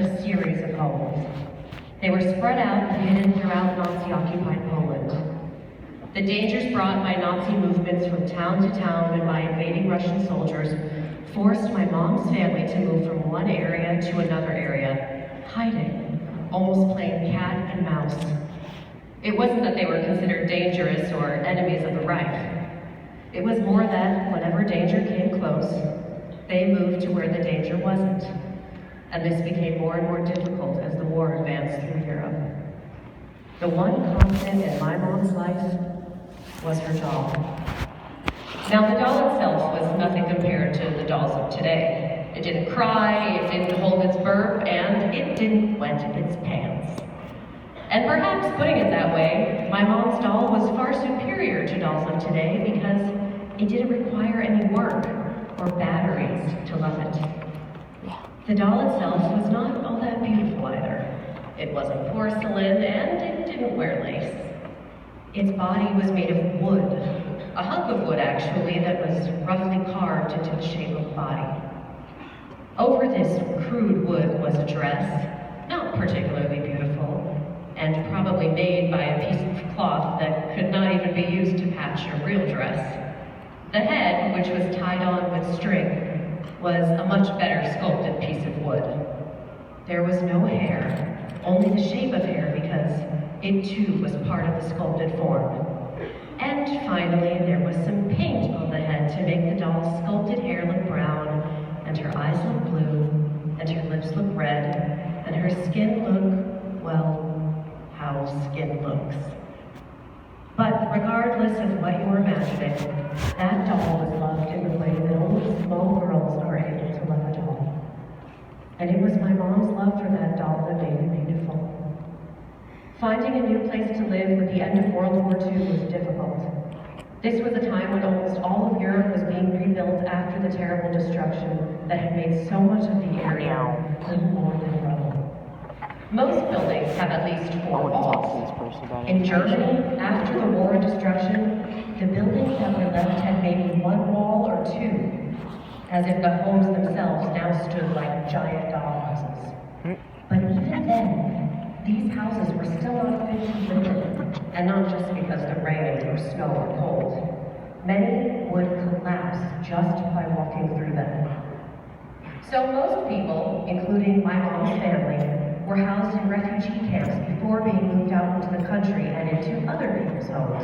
a series of homes. They were spread out and hidden throughout Nazi-occupied Poland. The dangers brought by Nazi movements from town to town and by invading Russian soldiers forced my mom's family to move from one area to another area, hiding, almost playing cat and mouse. It wasn't that they were considered dangerous or enemies of the Reich. It was more that whenever danger came close, they moved to where the danger wasn't. And this became more and more difficult as the war advanced through Europe. The one constant in my mom's life was her doll. Now, the doll itself was nothing compared to the dolls of today. It didn't cry, it didn't hold its burp, and it didn't wet its pants. And perhaps putting it that way, my mom's doll was far superior to dolls of today because it didn't require any work or batteries to love it. The doll itself was not all that beautiful either. It wasn't porcelain and it didn't wear lace. Its body was made of wood, a hunk of wood actually that was roughly carved into the shape of a body. Over this crude wood was a dress, not particularly beautiful, and probably made by a piece of cloth that could not even be used to patch a real dress. The head, which was tied on with string, was a much better sculpted piece of wood. There was no hair, only the shape of hair because it too was part of the sculpted form. And finally, there was some paint on the head to make the doll's sculpted hair look brown, and her eyes look blue, and her lips look red, and her skin look, well, how skin looks. But regardless of what you were imagining, that doll was loved in the way that only small girls are able to love a doll. And it was my mom's love for that doll that made it beautiful. Finding a new place to live with the end of World War II was difficult. This was a time when almost all of Europe was being rebuilt after the terrible destruction that had made so much of the area little more than rubble. Most buildings have at least 4 walls. In Germany, after the war and destruction, the buildings that were left had maybe 1 wall or 2, as if the homes themselves now stood like giant dollhouses. But even then, these houses were still not fit to live in, and not just because the rain or snow or cold. Many would collapse just by walking through them. So most people, including my mom's family, were housed in refugee camps before being moved out into the country and into other people's homes.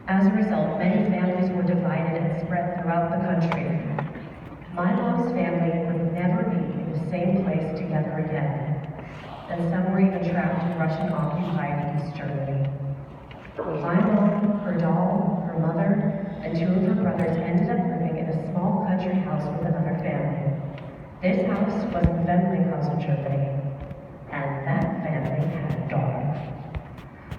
As a result, many families were divided and spread throughout the country. My mom's family would never be in the same place together again, and some were even trapped in Russian-occupied East Germany. My mom, her doll, her mother, and 2 of her brothers ended up living in a small country house with another family. This house was in Wendlinghausen, Germany, and that family had a daughter.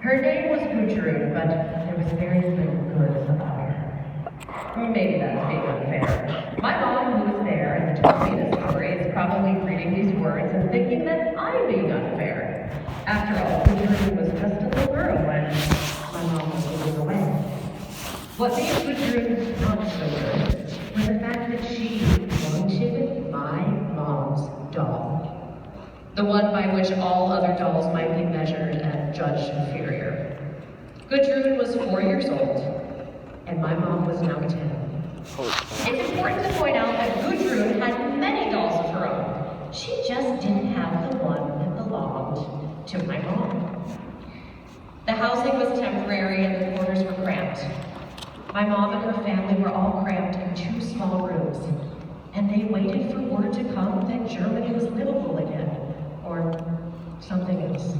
Her name was Gertrude, but there was very little good about her. Maybe that's being unfair. My mom, who was there and told me the story, is probably reading these words and thinking that I'm being unfair. After all, Gertrude was just a little girl when my mom was moving away. What made Gertrude not so good was the fact that she wanted my mom's doll. The one by which all other dolls might be measured and judged inferior. Gertrude was 4 years old, and my mom was now 10. It's important to point out that Gertrude had many dolls of her own. She just didn't have the one that belonged to my mom. The housing was temporary and the quarters were cramped. My mom and her family were all cramped in 2 small rooms, and they waited for word to come that Germany was livable again, or something else.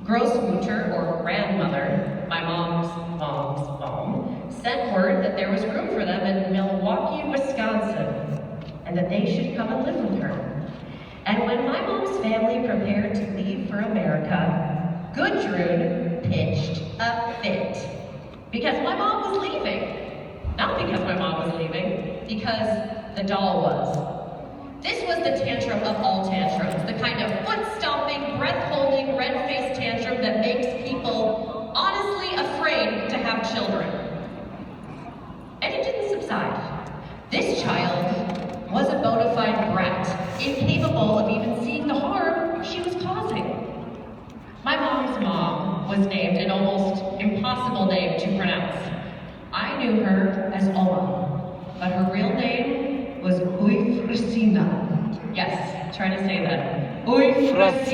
Großmutter, or grandmother, my mom's mom, sent word that there was room for them in Milwaukee, Wisconsin, and that they should come and live with her. And when my mom's family prepared to leave for America, Gertrude pitched a fit. Because my mom was leaving. Not because my mom was leaving, because the doll was. This was the tantrum of all tantrums, the kind of foot-stomping, breath-holding, red-faced tantrum that makes people honestly afraid to have children. And it didn't subside. This child was a bona fide brat, incapable of even seeing knew her as Oma, but her real name was Winterfest. Yes, try to say that. Winterfest.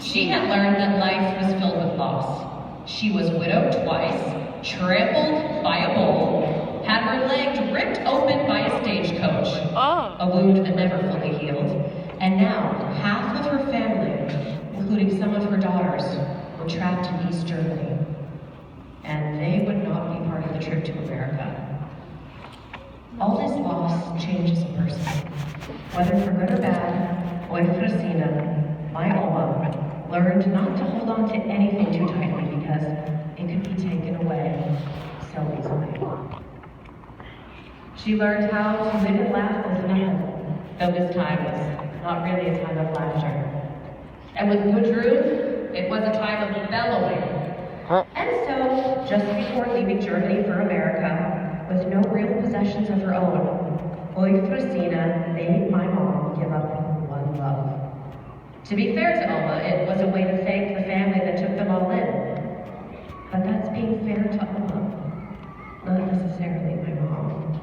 She had learned that life was filled with loss. She was widowed twice, trampled by a bull, had her leg ripped open by a stagecoach, a wound that never fully healed, and now half of her family, including some of her daughters, were trapped in East Germany. And they would not be part of the trip to America. All this loss changes a person. Whether for good or bad, Winterfest, my Oma, learned not to hold on to anything too tightly because it could be taken away so easily. She learned how to live and laugh with nothing, though this time was not really a time of laughter. And with Gudrun, it was a time of bellowing. And so, just before leaving Germany for America, with no real possessions of her own, Winterfest made my mom give up one love. To be fair to Oma, it was a way to thank the family that took them all in. But that's being fair to Oma, not necessarily my mom.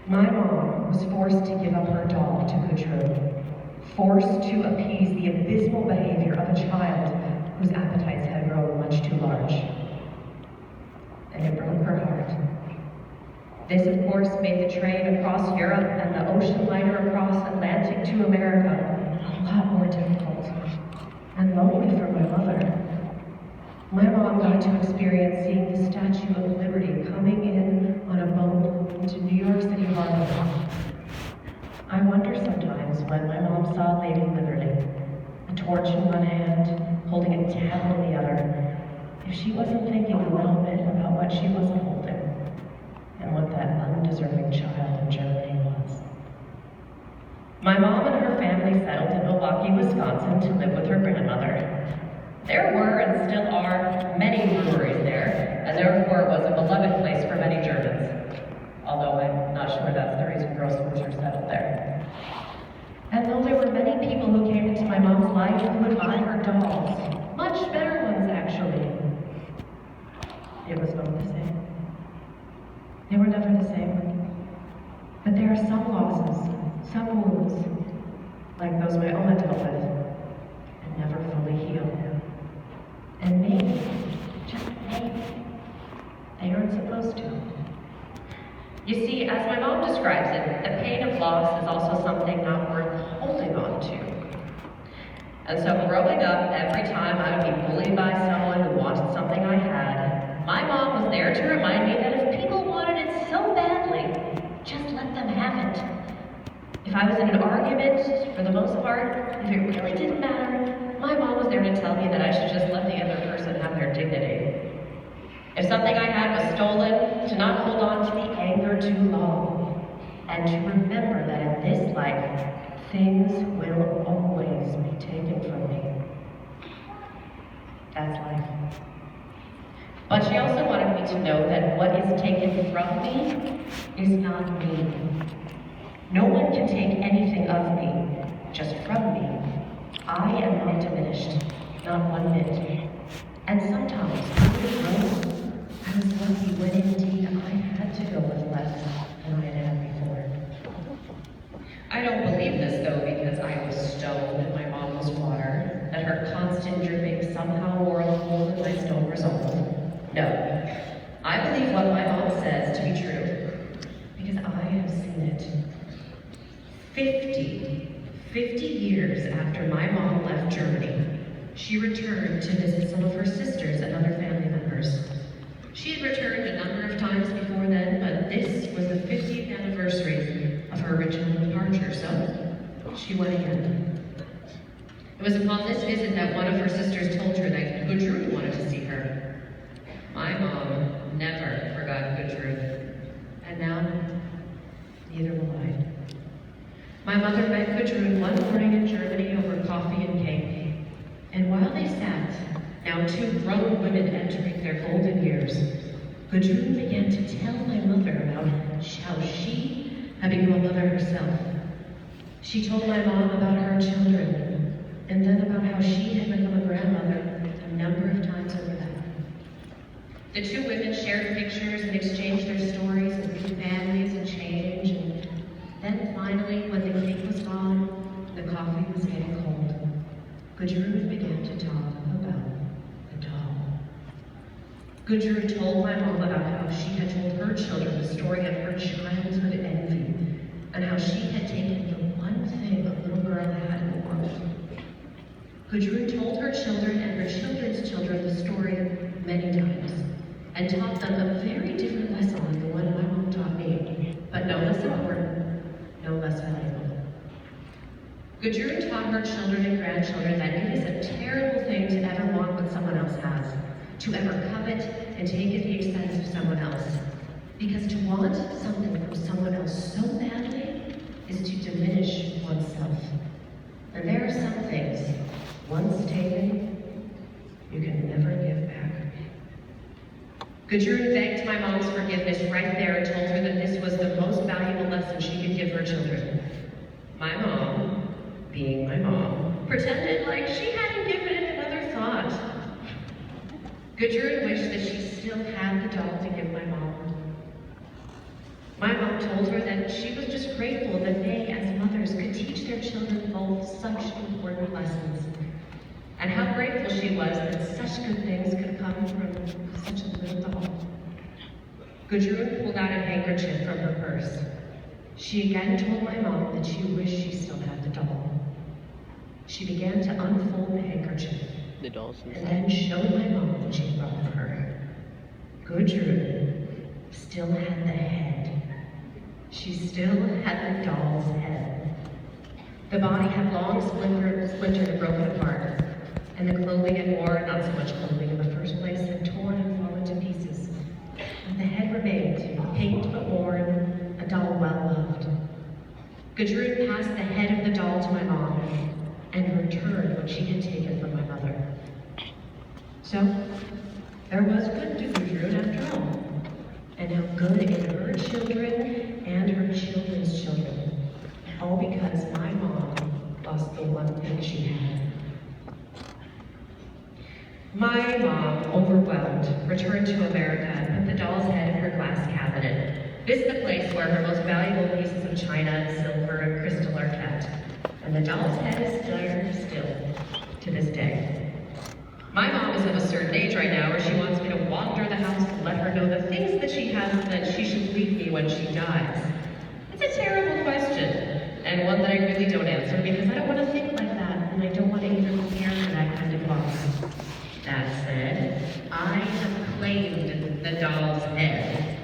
My mom was forced to give up her dog to Gudrun, forced to appease the abysmal behavior of a child whose appetites had grown much too large. And it broke her heart. This, of course, made the train across Europe and the ocean liner across Atlantic to America a lot more difficult and lonely for my mother. My mom got to experience seeing the Statue of Liberty coming in on a boat into New York City Harbor. I wonder sometimes when my mom saw Lady Liberty, a torch in one hand, holding it down in the other, if she wasn't thinking a little bit about what she wasn't holding and what that undeserving child in Germany was. My mom and her family settled in Milwaukee, Wisconsin to live with her grandmother. There were and still are many breweries there, and therefore it was a beloved place for many Germans. Although I'm not sure that's the reason girls were settled there. And though there were many people who came into my mom's life who would buy her dolls, much better ones actually, it was not the same. They were never the same. But there are some losses, some wounds, like those my Oma dealt with, and never fully heal. And maybe, just maybe, they aren't supposed to. You see, as my mom describes it, the pain of loss is also something not worth holding on to. And so growing up, every time I would be bullied by someone who wanted something I had, my mom was there to remind me that if people wanted it so badly, just let them have it. If I was in an argument, for the most part, if it really didn't matter, my mom was there to tell me that I should just let the other person have their dignity. If something I had was stolen, to not hold on to the anger too long, and to remember that in this life, things will always be taken from me. That's life. But she also wanted me to know that what is taken from me is not me. No one can take anything of me, just from me. I am not diminished, not one bit. And sometimes, I was lucky when indeed I had to go with less than I had had before. I don't believe this though because I was stone and my mom was water, that her constant dripping somehow wore a hole in my stone resolve. No, I believe what my mom says to be true because I have seen it. 50 years after my mom left Germany, she returned to visit some of her sisters and other family members. She had returned a number of times before then, but this was the 50th anniversary of her original departure, so she went again. It was upon this visit that one of her sisters told her that Gudrun wanted to see her. My mom never forgot Gudrun, and now, neither will I. My mother met Gudrun one morning in Germany over coffee and cake, and while they sat, now two grown women entering their golden years, Gudrun began to tell my mother about how she had become a mother herself. She told my mom about her children, and then about how she had become a grandmother a number of times over that. The two women shared pictures and exchanged their stories of new families and change, and then finally, when the cake was gone, the coffee was getting cold, Gudrun began to talk about the doll. Gudrun told my mom about how she had told her children the story of her childhood envy, and how she had taken the one thing a little girl had in the world. Gudrun told her children and her children's children the story many times, and taught them a very different lesson than the one my mom taught me, but no less important, no less valuable. Gudrun taught her children and grandchildren that it is a terrible thing to ever want what someone else has, to ever covet and take at the expense of someone else. Because to want something from someone else so badly is to diminish oneself. And there are some things, once taken, you can never give back. Gudrun begged my mom's forgiveness right there and told her that this was the most valuable lesson she could give her children. My mom, being my mom, pretended like she hadn't given it another thought. Gudrun wished that she still had the doll to give my mom. My mom told her that she was just grateful that they, as mothers, could teach their children both such important lessons, and how grateful she was that such good things could come from such a little doll. Gudrun pulled out a handkerchief from her purse. She again told my mom that she wished she still had the doll. She began to unfold the handkerchief, and then showed my mom what she brought for her. Gudrun still had the head. She still had the doll's head. The body had long splintered and broken apart, and the clothing it wore, not so much clothing in the first place, had torn and fallen to pieces. But the head remained, painted but worn, a doll well loved. Gudrun passed the head of the doll to my mom, and returned what she had taken from my mother. So, there was good to Gudrun after all, and how good in her children and her children's children, all because my mom lost the one thing she had. My mom, overwhelmed, returned to America and put the doll's head in her glass cabinet. This is the place where her most valuable pieces of china and silver and crystal are kept. And the doll's head is there still, to this day. My mom is of a certain age right now where she wants me to wander the house and let her know the things that she has and that she should leave me when she dies. It's a terrible question, and one that I really don't answer because I don't want to think like that, and I don't want to even prepare for that kind of loss. That said, I have claimed the doll's head.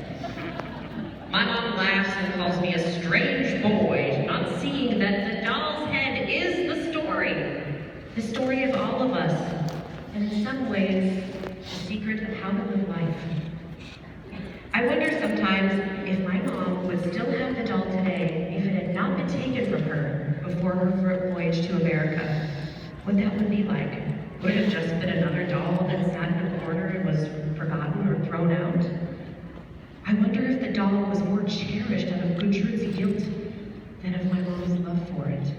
My mom laughs and calls me a strange boy, not seeing that the doll's head is the story of all of us, and in some ways, the secret of how to live life. I wonder sometimes if my mom would still have the doll today if it had not been taken from her before her voyage to America, what that would be like. Would it have just been another doll that sat in a corner and was forgotten or thrown out? I wonder if the doll was more cherished out of Gudrun's guilt than of my mom's love for it.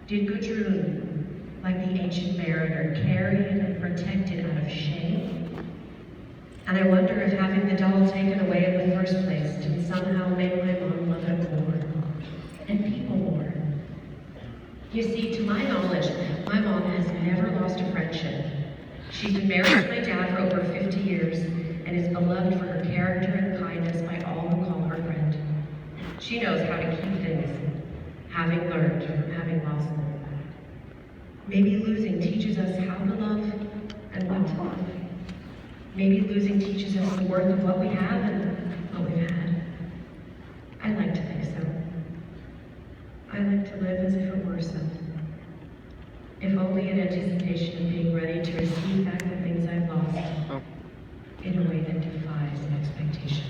Did Gudrun, like the ancient mariner, carry it and protect it out of shame? And I wonder if having the doll taken away in the first place did somehow make my mom love it more, and people more. You see, to my knowledge, my mom has never lost a friendship. She's been married to my dad for over 50 years and is beloved for her character and kindness by all who call her friend. She knows how to keep things, having learned from having lost them. Maybe losing teaches us how to love and what to love. Maybe losing teaches us the worth of what we have and what we've had. I like to think so. I like to live as if it were so. If only in anticipation of being ready to receive back the things I've lost in a way that defies expectation.